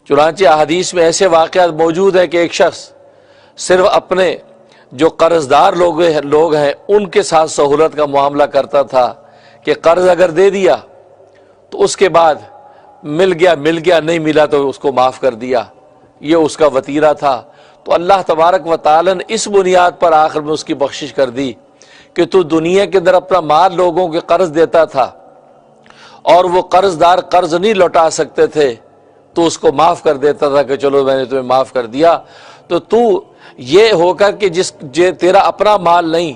چنانچہ احادیث میں ایسے واقعات موجود ہیں کہ ایک شخص صرف اپنے جو قرض دار لوگ ہیں ان کے ساتھ سہولت کا معاملہ کرتا تھا کہ قرض اگر دے دیا تو اس کے بعد مل گیا نہیں ملا تو اس کو معاف کر دیا، یہ اس کا وتیرہ تھا۔ تو اللہ تبارک و تعالی نے اس بنیاد پر آخر میں اس کی بخشش کر دی کہ تو دنیا کے اندر اپنا مال لوگوں کے قرض دیتا تھا اور وہ قرض دار قرض نہیں لوٹا سکتے تھے تو اس کو معاف کر دیتا تھا کہ چلو میں نے تمہیں معاف کر دیا۔ تو یہ ہو کر کہ تیرا اپنا مال نہیں،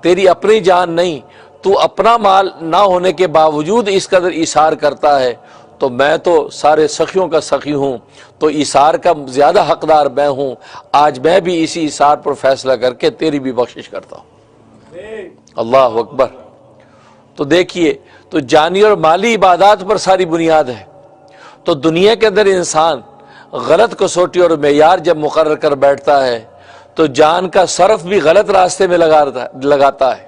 تیری اپنی جان نہیں، تو اپنا مال نہ ہونے کے باوجود اس قدر ایثار کرتا ہے، تو میں تو سارے سخیوں کا سخی ہوں، تو ایثار کا زیادہ حقدار میں ہوں، آج میں بھی اسی ایثار پر فیصلہ کر کے تیری بھی بخشش کرتا ہوں۔ اللہ اکبر۔ تو دیکھیے، تو جانی اور مالی عبادات پر ساری بنیاد ہے۔ تو دنیا کے اندر انسان غلط کسوٹی اور معیار جب مقرر کر بیٹھتا ہے تو جان کا صرف بھی غلط راستے میں لگاتا ہے۔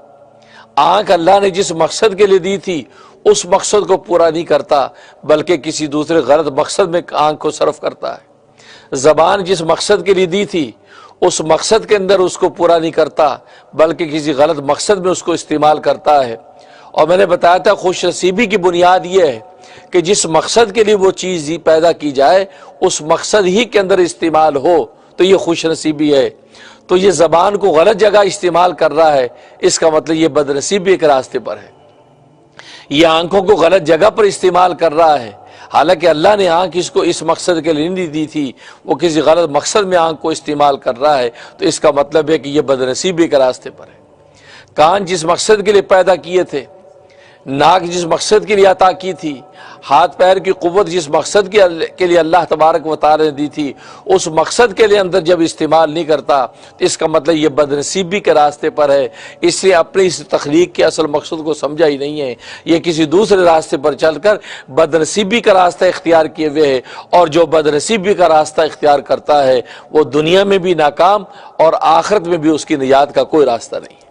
آنکھ اللہ نے جس مقصد کے لیے دی تھی اس مقصد کو پورا نہیں کرتا بلکہ کسی دوسرے غلط مقصد میں آنکھ کو صرف کرتا ہے۔ زبان جس مقصد کے لیے دی تھی اس مقصد کے اندر اس کو پورا نہیں کرتا بلکہ کسی غلط مقصد میں اس کو استعمال کرتا ہے۔ اور میں نے بتایا تھا خوش نصیبی کی بنیاد یہ ہے کہ جس مقصد کے لیے وہ چیز پیدا کی جائے اس مقصد ہی کے اندر استعمال ہو تو یہ خوش نصیبی ہے۔ تو یہ زبان کو غلط جگہ استعمال کر رہا ہے، اس کا مطلب یہ بد نصیبی کے راستے پر ہے۔ یہ آنکھوں کو غلط جگہ پر استعمال کر رہا ہے، حالانکہ اللہ نے آنکھ اس کو اس مقصد کے لیے نہیں دی تھی، وہ کسی غلط مقصد میں آنکھ کو استعمال کر رہا ہے، تو اس کا مطلب ہے کہ یہ بد نصیبی کے راستے پر ہے۔ کان جس مقصد کے لیے پیدا کیے تھے، ناک جس مقصد کے لیے عطا کی تھی، ہاتھ پیر کی قوت جس مقصد کے لیے اللہ تبارک و تعالی نے دی تھی، اس مقصد کے لیے اندر جب استعمال نہیں کرتا تو اس کا مطلب یہ بد نصیبی کے راستے پر ہے۔ اس لیے اپنی اس تخلیق کے اصل مقصد کو سمجھا ہی نہیں ہے، یہ کسی دوسرے راستے پر چل کر بد نصیبی کا راستہ اختیار کیے ہوئے ہے، اور جو بد نصیبی کا راستہ اختیار کرتا ہے وہ دنیا میں بھی ناکام اور آخرت میں بھی اس کی نجات کا کوئی راستہ نہیں۔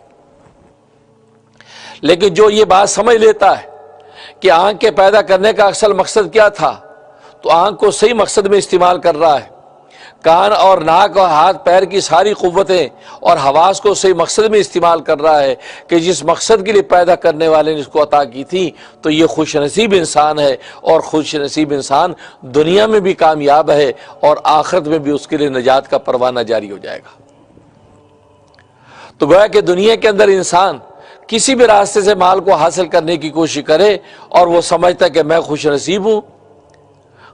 لیکن جو یہ بات سمجھ لیتا ہے کہ آنکھ کے پیدا کرنے کا اصل مقصد کیا تھا تو آنکھ کو صحیح مقصد میں استعمال کر رہا ہے، کان اور ناک اور ہاتھ پیر کی ساری قوتیں اور حواس کو صحیح مقصد میں استعمال کر رہا ہے کہ جس مقصد کے لیے پیدا کرنے والے نے اس کو عطا کی تھی، تو یہ خوش نصیب انسان ہے، اور خوش نصیب انسان دنیا میں بھی کامیاب ہے اور آخرت میں بھی اس کے لیے نجات کا پروانہ جاری ہو جائے گا۔ تو گویا کہ دنیا کے اندر انسان کسی بھی راستے سے مال کو حاصل کرنے کی کوشش کرے اور وہ سمجھتا ہے کہ میں خوش نصیب ہوں۔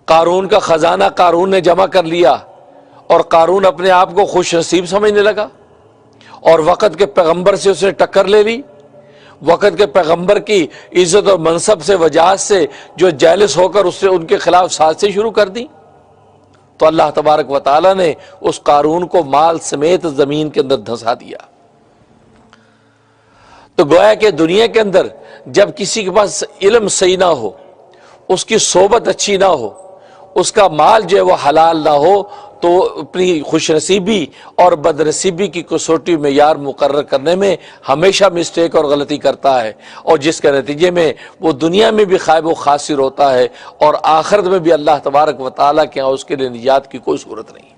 قارون کا خزانہ قارون نے جمع کر لیا اور قارون اپنے آپ کو خوش نصیب سمجھنے لگا، اور وقت کے پیغمبر سے اس نے ٹکر لے لی، وقت کے پیغمبر کی عزت اور منصب سے وجاہت سے جو جیلس ہو کر اس نے ان کے خلاف سازشیں شروع کر دی۔ تو اللہ تبارک و تعالیٰ نے اس قارون کو مال سمیت زمین کے اندر دھنسا دیا۔ تو گویا کہ دنیا کے اندر جب کسی کے پاس علم صحیح نہ ہو، اس کی صحبت اچھی نہ ہو، اس کا مال جو ہے وہ حلال نہ ہو، تو اپنی خوش نصیبی اور بد نصیبی کی کسوٹی معیار مقرر کرنے میں ہمیشہ مسٹیک اور غلطی کرتا ہے، اور جس کے نتیجے میں وہ دنیا میں بھی خائب و خاسر ہوتا ہے اور آخرت میں بھی اللہ تبارک و تعالیٰ کے ہاں اس کے لیے نجات کی کوئی صورت نہیں۔